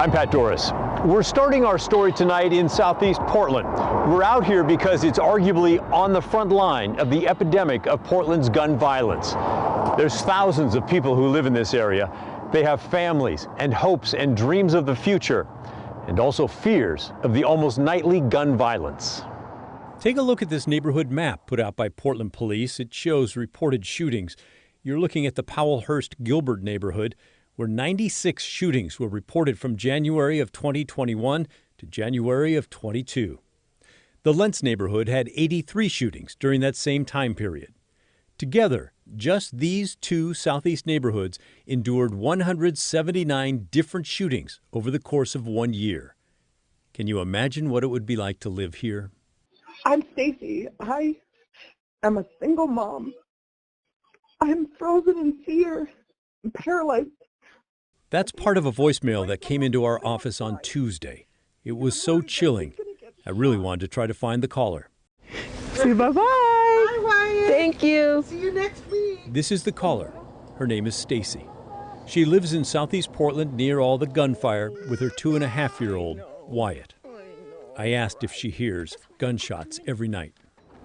I'm Pat Doris. We're starting our story tonight in southeast Portland. We're out here because it's arguably on the front line of the epidemic of Portland's gun violence. There's thousands of people who live in this area. They have families and hopes and dreams of the future, and also fears of the almost nightly gun violence. Take a look at this neighborhood map put out by Portland Police. It shows reported shootings. You're looking at the Powellhurst-Gilbert neighborhood, where 96 shootings were reported from January of 2021 to January of 22. The Lentz neighborhood had 83 shootings during that same time period. Together, just these two southeast neighborhoods endured 179 different shootings over the course of 1 year. Can you imagine what it would be like to live here? I'm Stacy. I am a single mom. I'm frozen in fear. I'm paralyzed. That's part of a voicemail that came into our office on Tuesday. It was so chilling, I really wanted to try to find the caller. Say bye-bye. Bye, Ryan. Thank you. See you next week. This is the caller. Her name is Stacy. She lives in southeast Portland near all the gunfire with her 2.5-year-old, Wyatt. I asked if she hears gunshots every night.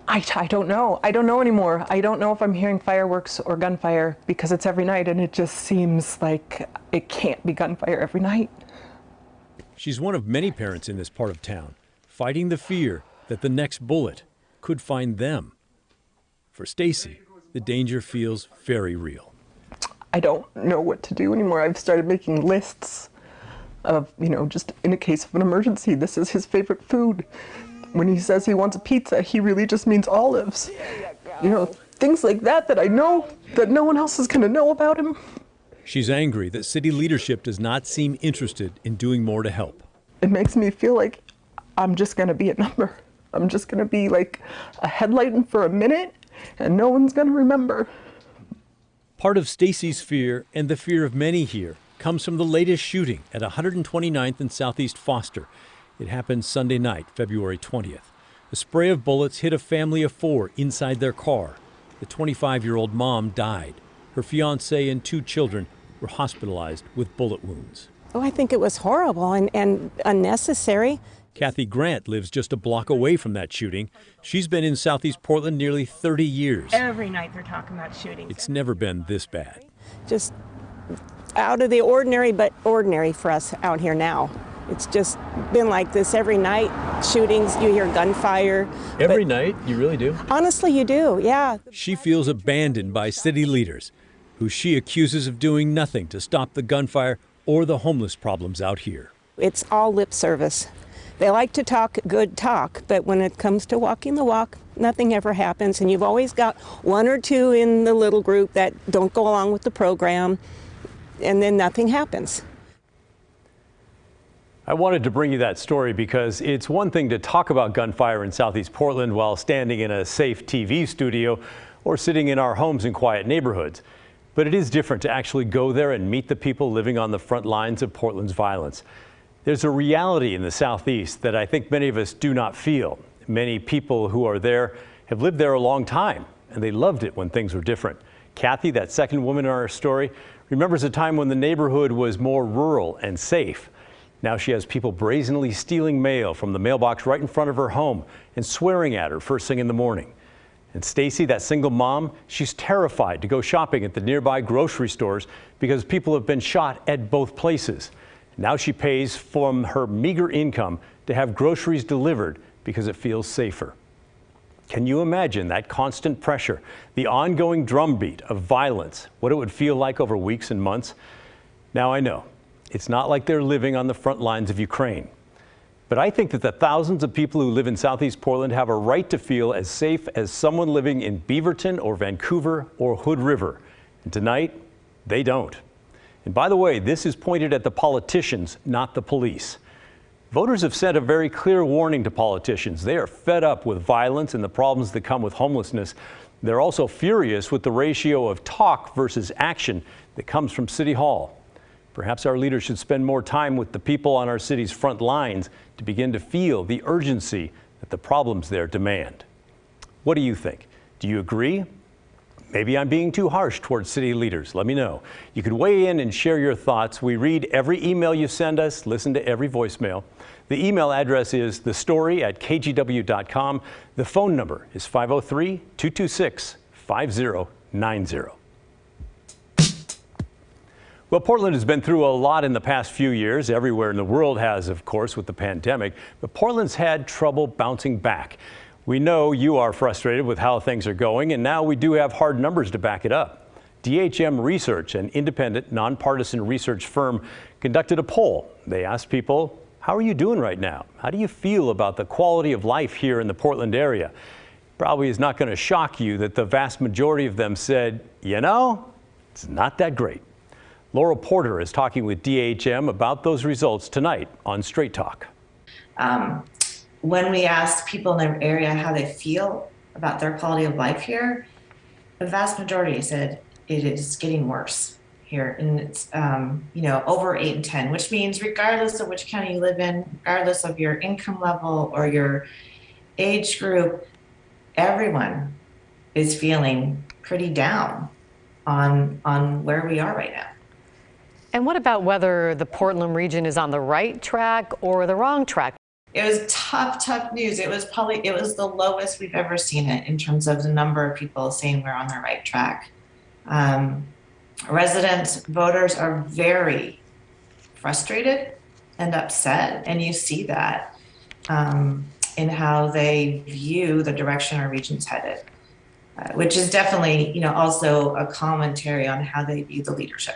I don't know. I don't know anymore. I don't know if I'm hearing fireworks or gunfire because it's every night, and it just seems like it can't be gunfire every night. She's one of many parents in this part of town, fighting the fear that the next bullet could find them. For Stacy, the danger feels very real. I don't know what to do anymore. I've started making lists of, just in a case of an emergency, this is his favorite food. When he says he wants a pizza, he really just means olives. Things like that I know that no one else is going to know about him. She's angry that city leadership does not seem interested in doing more to help. It makes me feel like I'm just going to be a number. I'm just going to be like a headlight for a minute, and no one's going to remember. Part of Stacy's fear, and the fear of many here, comes from the latest shooting at 129th and Southeast Foster. It happened Sunday night, February 20th. A spray of bullets hit a family of 4 inside their car. The 25-year-old mom died. Her fiancé and 2 children were hospitalized with bullet wounds. Oh, I think it was horrible and unnecessary. Kathy Grant lives just a block away from that shooting. She's been in southeast Portland nearly 30 years. Every night they're talking about shootings. It's never been this bad. Just out of the ordinary, but ordinary for us out here now. It's just been like this every night. Shootings, you hear gunfire. Every night? You really do? Honestly, you do, yeah. She feels abandoned by city leaders, who she accuses of doing nothing to stop the gunfire or the homeless problems out here. It's all lip service. They like to talk good talk, but when it comes to walking the walk, nothing ever happens. And you've always got 1 or 2 in the little group that don't go along with the program, and then nothing happens. I wanted to bring you that story because it's one thing to talk about gunfire in southeast Portland while standing in a safe TV studio or sitting in our homes in quiet neighborhoods. But it is different to actually go there and meet the people living on the front lines of Portland's violence. There's a reality in the southeast that I think many of us do not feel. Many people who are there have lived there a long time, and they loved it when things were different. Kathy, that second woman in our story, remembers a time when the neighborhood was more rural and safe. Now she has people brazenly stealing mail from the mailbox right in front of her home and swearing at her first thing in the morning. And Stacy, that single mom, she's terrified to go shopping at the nearby grocery stores because people have been shot at both places. Now she pays from her meager income to have groceries delivered because it feels safer. Can you imagine that constant pressure, the ongoing drumbeat of violence, what it would feel like over weeks and months? Now I know. It's not like they're living on the front lines of Ukraine. But I think that the thousands of people who live in southeast Portland have a right to feel as safe as someone living in Beaverton or Vancouver or Hood River. And tonight, they don't. And by the way, this is pointed at the politicians, not the police. Voters have sent a very clear warning to politicians. They are fed up with violence and the problems that come with homelessness. They're also furious with the ratio of talk versus action that comes from City Hall. Perhaps our leaders should spend more time with the people on our city's front lines to begin to feel the urgency that the problems there demand. What do you think? Do you agree? Maybe I'm being too harsh towards city leaders. Let me know. You can weigh in and share your thoughts. We read every email you send us, listen to every voicemail. The email address is thestory@kgw.com. The phone number is 503-226-5090. Well, Portland has been through a lot in the past few years. Everywhere in the world has, of course, with the pandemic. But Portland's had trouble bouncing back. We know you are frustrated with how things are going, and now we do have hard numbers to back it up. DHM Research, an independent, nonpartisan research firm, conducted a poll. They asked people, how are you doing right now? How do you feel about the quality of life here in the Portland area? Probably is not going to shock you that the vast majority of them said, you know, it's not that great. Laurel Porter is talking with DHM about those results tonight on Straight Talk. When we asked people in the area how they feel about their quality of life here, the vast majority said it is getting worse here. And it's, over 8 and 10, which means regardless of which county you live in, regardless of your income level or your age group, everyone is feeling pretty down on where we are right now. And what about whether the Portland region is on the right track or the wrong track? It was tough news. It was the lowest we've ever seen it in terms of the number of people saying we're on the right track. Residents, voters are very frustrated and upset, and you see that in how they view the direction our region's headed, which is definitely, also a commentary on how they view the leadership.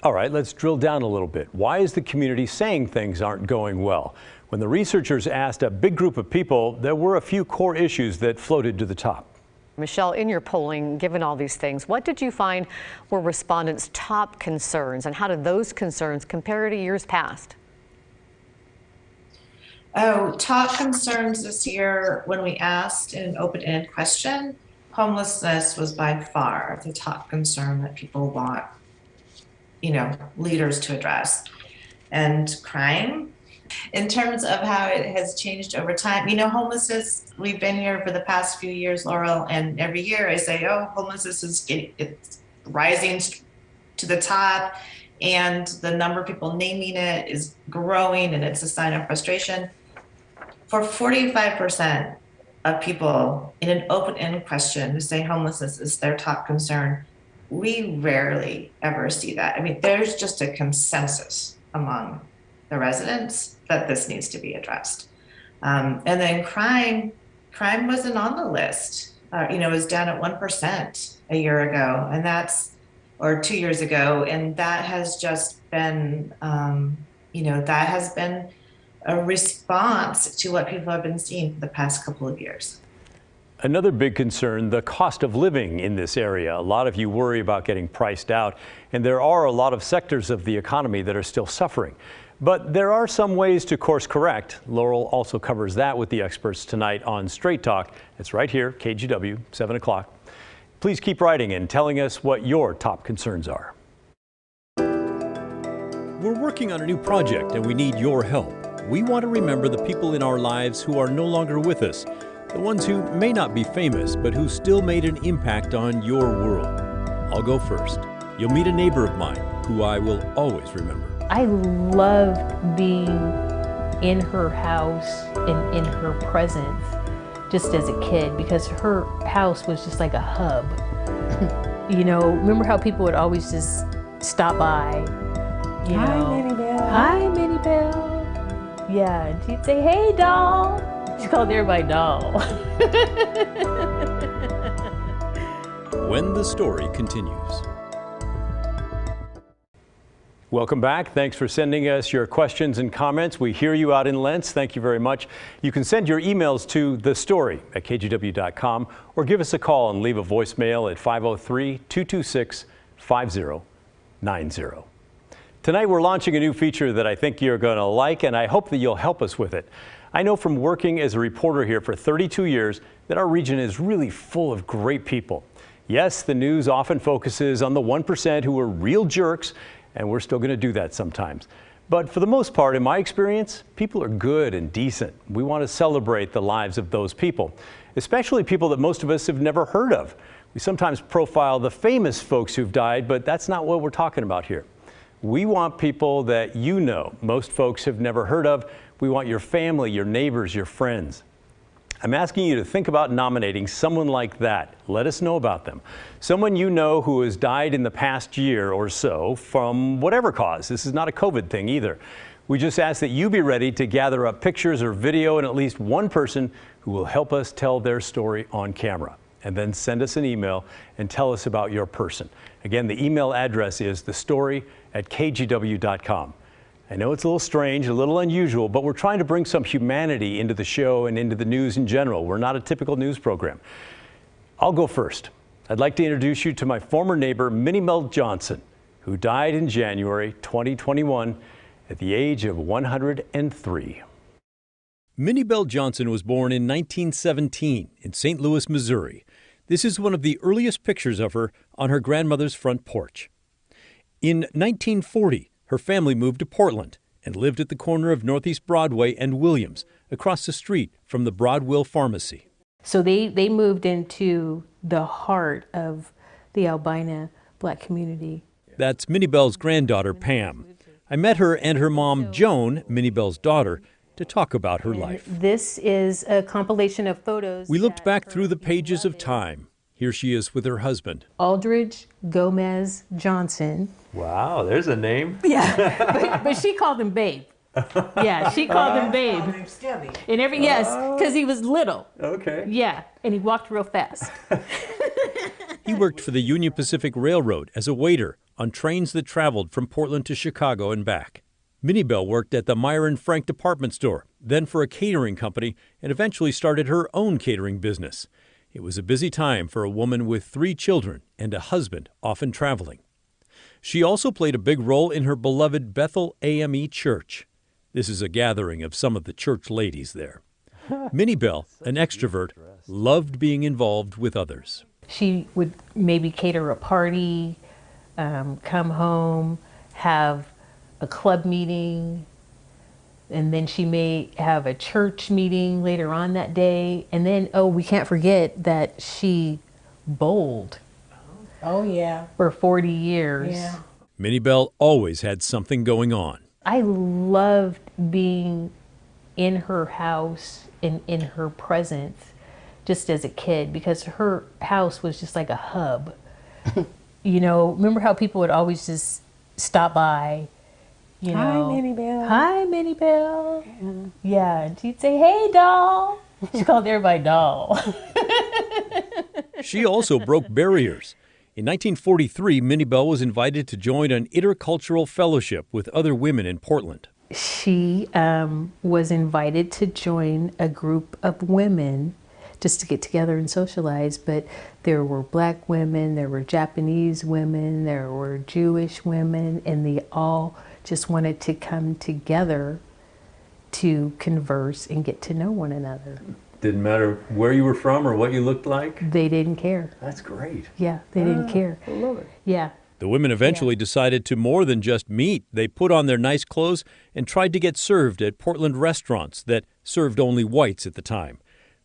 All right, let's drill down a little bit. Why is the community saying things aren't going well? When the researchers asked a big group of people, there were a few core issues that floated to the top. Michelle, in your polling, given all these things, what did you find were respondents' top concerns, and how did those concerns compare to years past? Oh, top concerns this year, when we asked in an open-ended question, homelessness was by far the top concern that people want leaders to address. And crime, in terms of how it has changed over time. Homelessness, we've been here for the past few years, Laurel, and every year I say, homelessness it's rising to the top, and the number of people naming it is growing, and it's a sign of frustration. For 45% of people in an open-ended question who say homelessness is their top concern, we rarely ever see that. I mean, there's just a consensus among the residents that this needs to be addressed. And then crime wasn't on the list. It was down at 1% a year ago, or 2 years ago, and that has just been, that has been a response to what people have been seeing for the past couple of years. Another big concern, the cost of living in this area. A lot of you worry about getting priced out, and there are a lot of sectors of the economy that are still suffering. But there are some ways to course correct. Laurel also covers that with the experts tonight on Straight Talk. It's right here, KGW, 7 o'clock. Please keep writing and telling us what your top concerns are. We're working on a new project and we need your help. We want to remember the people in our lives who are no longer with us. The ones who may not be famous, but who still made an impact on your world. I'll go first. You'll meet a neighbor of mine who I will always remember. I loved being in her house and in her presence just as a kid, because her house was just like a hub. Remember how people would always just stop by, Hi, Minnie Belle. Hi, Minnie Belle. Yeah, and she'd say, hey, doll. She called everybody doll. When the story continues. Welcome back. Thanks for sending us your questions and comments. We hear you out in Lents. Thank you very much. You can send your emails to thestory@kgw.com or give us a call and leave a voicemail at 503-226-5090. Tonight we're launching a new feature that I think you're going to like, and I hope that you'll help us with it. I know from working as a reporter here for 32 years that our region is really full of great people. Yes, the news often focuses on the 1% who are real jerks, and we're still going to do that sometimes. But for the most part, in my experience, people are good and decent. We want to celebrate the lives of those people. especially people that most of us have never heard of. We sometimes profile the famous folks who've died, but that's not what we're talking about here. We want people that you know most folks have never heard of. We want your family, your neighbors, your friends. I'm asking you to think about nominating someone like that. Let us know about them. Someone you know who has died in the past year or so from whatever cause. This is not a COVID thing either. We just ask that you be ready to gather up pictures or video and at least one person who will help us tell their story on camera. And then send us an email and tell us about your person. Again, the email address is thestory@kgw.com. I know it's a little strange, a little unusual, but we're trying to bring some humanity into the show and into the news in general. We're not a typical news program. I'll go first. I'd like to introduce you to my former neighbor, Minnie Johnson, who died in January 2021 at the age of 103. Minnie Johnson was born in 1917 in St. Louis, Missouri. This is one of the earliest pictures of her on her grandmother's front porch. In 1940, her family moved to Portland and lived at the corner of Northeast Broadway and Williams, across the street from the Broadwill Pharmacy. So they moved into the heart of the albino Black community. That's Minnie Bell's granddaughter, Pam. I met her and her mom, Joan, Minnie Bell's daughter, to talk about her life. This is a compilation of photos. We looked back through the pages of time. Here she is with her husband. Aldridge Gomez Johnson. Wow, there's a name. Yeah, but she called him Babe. Yeah, she called him Babe. And yes, because he was little. Okay. Yeah, and he walked real fast. He worked for the Union Pacific Railroad as a waiter on trains that traveled from Portland to Chicago and back. Minnie Bell worked at the Myron Frank department store, then for a catering company, and eventually started her own catering business. It was a busy time for a woman with 3 children and a husband often traveling. She also played a big role in her beloved Bethel AME Church. This is a gathering of some of the church ladies there. Minnie Bell, an extrovert, loved being involved with others. She would maybe cater a party, come home, have a club meeting, and then she may have a church meeting later on that day. And then, we can't forget that she bowled. Oh, yeah. For 40 years. Yeah. Minnie Bell always had something going on. I loved being in her house and in her presence just as a kid, because her house was just like a hub. Remember how people would always just stop by? Hi, Minnie Bell. Hi, Minnie Bell. Yeah, and she'd say, hey, doll. She called everybody doll. She also broke barriers. In 1943, Minnie Bell was invited to join an intercultural fellowship with other women in Portland. She was invited to join a group of women just to get together and socialize, but there were Black women, there were Japanese women, there were Jewish women, and they all just wanted to come together to converse and get to know one another. Didn't matter where you were from or what you looked like? They didn't care. That's great. Yeah, they didn't care. I love it. Yeah. The women eventually decided to more than just meet. They put on their nice clothes and tried to get served at Portland restaurants that served only whites at the time.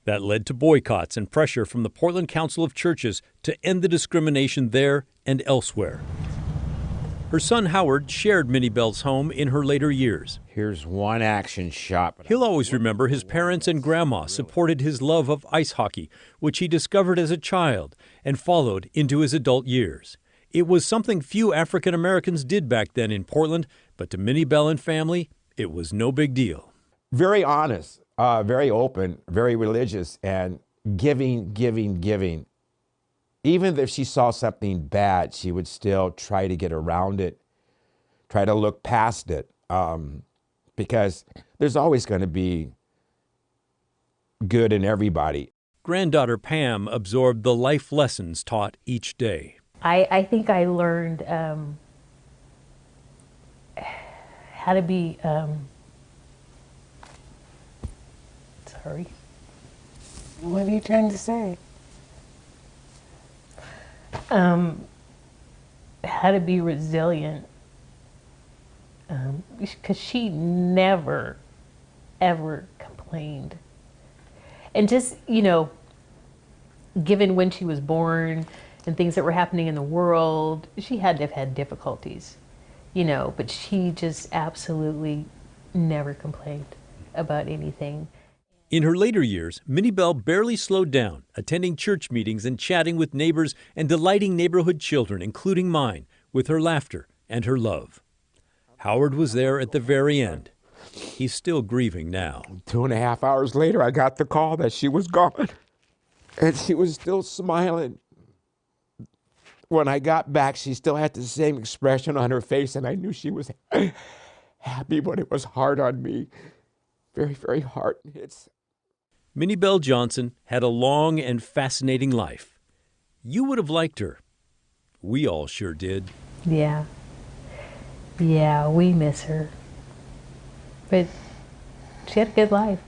That led to boycotts and pressure from the Portland Council of Churches to end the discrimination there and elsewhere. Her son Howard shared Minnie Bell's home in her later years. Here's one action shot. He'll always remember his parents and grandma supported his love of ice hockey, which he discovered as a child and followed into his adult years. It was something few African Americans did back then in Portland, but to Minnie Bell and family, it was no big deal. Very honest, very open, very religious, and giving. Even if she saw something bad, she would still try to get around it, try to look past it, because there's always going to be good in everybody. Granddaughter Pam absorbed the life lessons taught each day. I think I learned how to be, sorry. What are you trying to say? How to be resilient, because she never, ever complained. And just, given when she was born and things that were happening in the world, she had to have had difficulties, but she just absolutely never complained about anything. In her later years, Minnie Bell barely slowed down, attending church meetings and chatting with neighbors and delighting neighborhood children, including mine, with her laughter and her love. Howard was there at the very end. He's still grieving now. 2.5 hours later, I got the call that she was gone. And she was still smiling. When I got back, she still had the same expression on her face, and I knew she was happy, but it was hard on me. Very, very hard. Minnie Bell Johnson had a long and fascinating life. You would have liked her. We all sure did. Yeah. Yeah, we miss her. But she had a good life.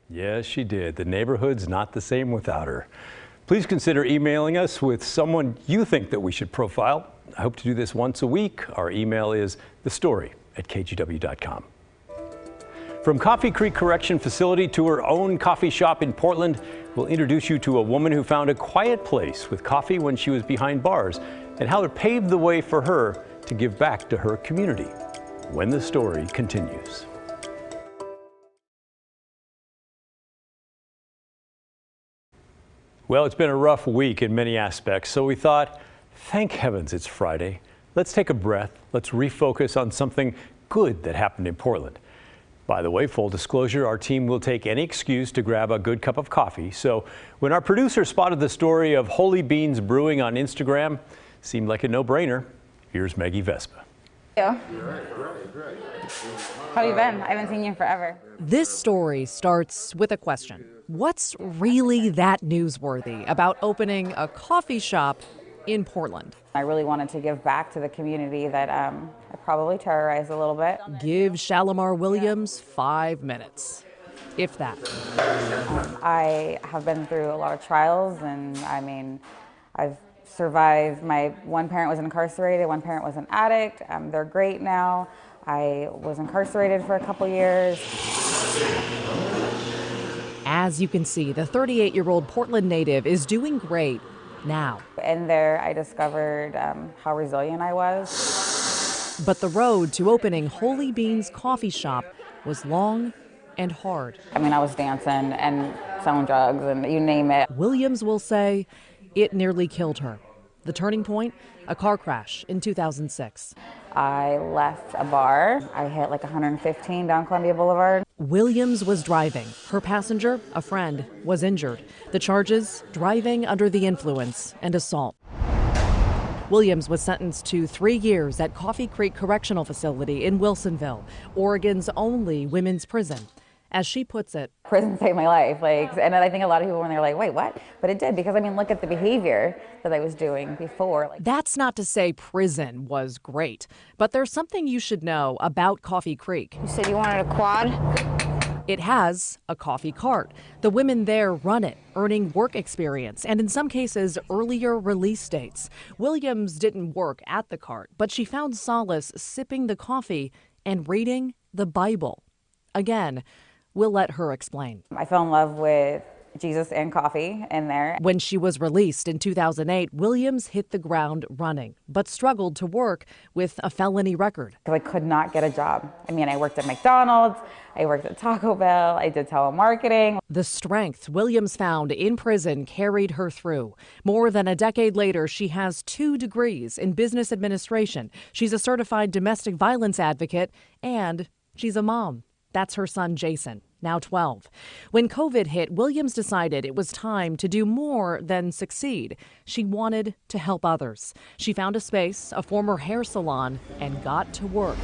Yes, she did. The neighborhood's not the same without her. Please consider emailing us with someone you think that we should profile. I hope to do this once a week. Our email is thestory@kgw.com. From Coffee Creek Correction Facility to her own coffee shop in Portland, we'll introduce you to a woman who found a quiet place with coffee when she was behind bars and how it paved the way for her to give back to her community. When the story continues. Well, it's been a rough week in many aspects, so we thought, thank heavens it's Friday. Let's take a breath. Let's refocus on something good that happened in Portland. By the way, full disclosure, our team will take any excuse to grab a good cup of coffee. So when our producer spotted the story of Holy Beans Brewing on Instagram, seemed like a no-brainer. Here's Maggie Vespa. How have you been? I haven't seen you in forever. This story starts with a question. What's really that newsworthy about opening a coffee shop in Portland? I really wanted to give back to the community that I probably terrorized a little bit. Give Shalimar Williams 5 minutes, if that. I have been through a lot of trials, and I've survived. My one parent was incarcerated, one parent was an addict. They're great now. I was incarcerated for a couple years. As you can see, the 38-year-old Portland native is doing great now. In there, I discovered how resilient I was. But the road to opening Holy Beans Coffee Shop was long and hard. I was dancing and selling drugs and you name it. Williams will say it nearly killed her. The turning point, a car crash in 2006. I left a bar. I hit like 115 down Columbia Boulevard. Williams was driving. Her passenger, a friend, was injured. The charges, driving under the influence and assault. Williams was sentenced to 3 years at Coffee Creek Correctional Facility in Wilsonville, Oregon's only women's prison. As she puts it, prison saved my life. And I think a lot of people when they're like, wait, what? But it did, because look at the behavior that I was doing before. That's not to say prison was great, but there's something you should know about Coffee Creek. You said you wanted a quad? It has a coffee cart. The women there run it, earning work experience and in some cases earlier release dates. Williams didn't work at the cart, but she found solace sipping the coffee and reading the Bible. Again, we'll let her explain. I fell in love with Jesus and coffee in there. When she was released in 2008, Williams hit the ground running, but struggled to work with a felony record. I could not get a job. I worked at McDonald's, I worked at Taco Bell, I did telemarketing. The strength Williams found in prison carried her through. More than a decade later, she has 2 degrees in business administration. She's a certified domestic violence advocate, and she's a mom. That's her son, Jason, now 12. When COVID hit, Williams decided it was time to do more than succeed. She wanted to help others. She found a space, a former hair salon, and got to work.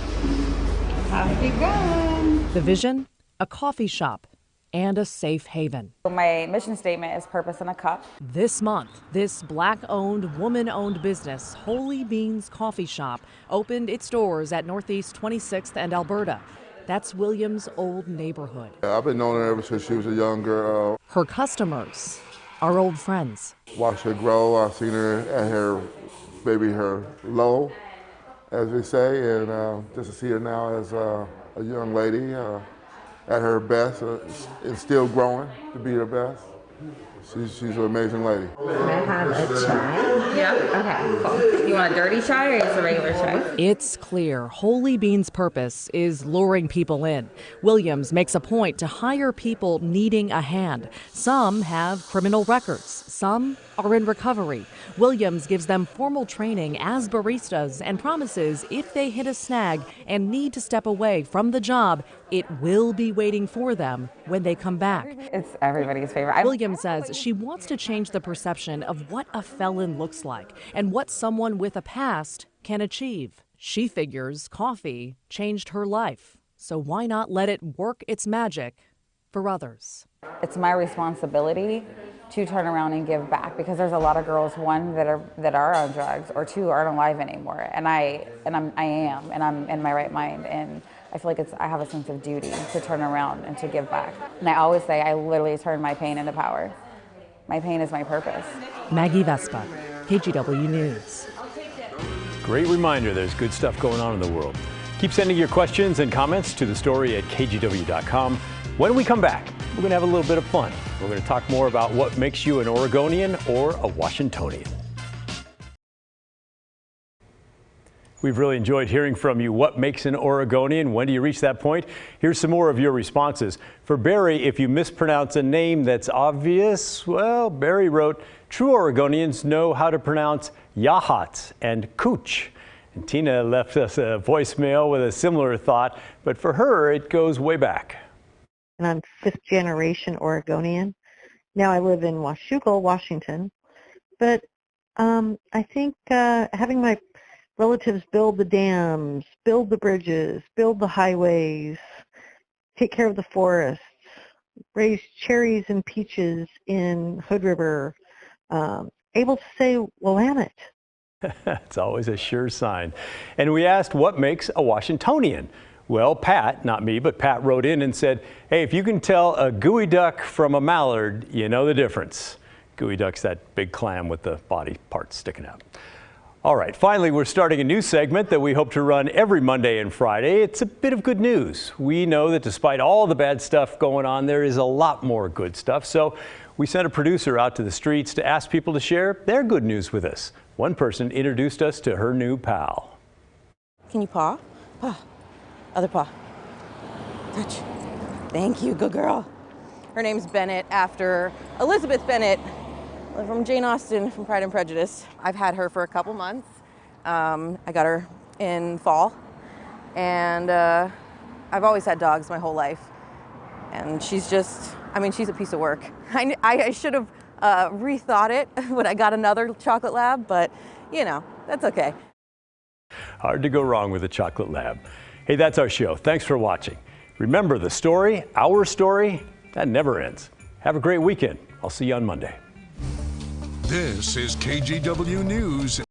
How's it going? The vision? A coffee shop and a safe haven. My mission statement is purpose in a cup. This month, this Black-owned, woman-owned business, Holy Beans Coffee Shop, opened its doors at Northeast 26th and Alberta. That's Williams' old neighborhood. I've been knowing her ever since she was a young girl. Her customers are old friends. Watched her grow. I've seen her at her low, as we say, and just to see her now as a young lady at her best and still growing to be her best. She's an amazing lady. Can I have a chai? Yeah. Okay, cool. You want a dirty chai or just a regular chai? It's clear Holy Bean's purpose is luring people in. Williams makes a point to hire people needing a hand. Some have criminal records. Some are in recovery. Williams gives them formal training as baristas and promises if they hit a snag and need to step away from the job, it will be waiting for them when they come back. It's everybody's favorite. Williams says she wants to change the perception of what a felon looks like and what someone with a past can achieve. She figures coffee changed her life, so why not let it work its magic for others? It's my responsibility to turn around and give back, because there's a lot of girls, one, that are on drugs, or two, aren't alive anymore. And I am in my right mind, and I feel like I have a sense of duty to turn around and to give back. And I always say I literally turn my pain into power. My pain is my purpose. Maggie Vespa, KGW News. Great reminder, there's good stuff going on in the world. Keep sending your questions and comments to the story at kgw.com. When we come back, we're going to have a little bit of fun. We're going to talk more about what makes you an Oregonian or a Washingtonian. We've really enjoyed hearing from you. What makes an Oregonian? When do you reach that point? Here's some more of your responses. For Barry, if you mispronounce a name that's obvious, well, Barry wrote, true Oregonians know how to pronounce Yahats and Cooch. And Tina left us a voicemail with a similar thought, but for her, it goes way back. And I'm fifth generation Oregonian. Now I live in Washougal, Washington. But I think having my relatives build the dams, build the bridges, build the highways, take care of the forests, raise cherries and peaches in Hood River, able to say Willamette. It's always a sure sign. And we asked what makes a Washingtonian. Well, Pat, not me, but Pat wrote in and said, hey, if you can tell a gooey duck from a mallard, you know the difference. Gooey duck's that big clam with the body parts sticking out. All right, finally, we're starting a new segment that we hope to run every Monday and Friday. It's a bit of good news. We know that despite all the bad stuff going on, there is a lot more good stuff. So we sent a producer out to the streets to ask people to share their good news with us. One person introduced us to her new pal. Can you paw? Paw. Other paw. Touch. Thank you, good girl. Her name's Bennett, after Elizabeth Bennett from Jane Austen from Pride and Prejudice. I've had her for a couple months. I got her in fall, and I've always had dogs my whole life. And she's just, I mean, she's a piece of work. I should have rethought it when I got another chocolate lab, but you know, that's okay. Hard to go wrong with a chocolate lab. Hey, that's our show. Thanks for watching. Remember, the story, our story, that never ends. Have a great weekend. I'll see you on Monday. This is KGW News.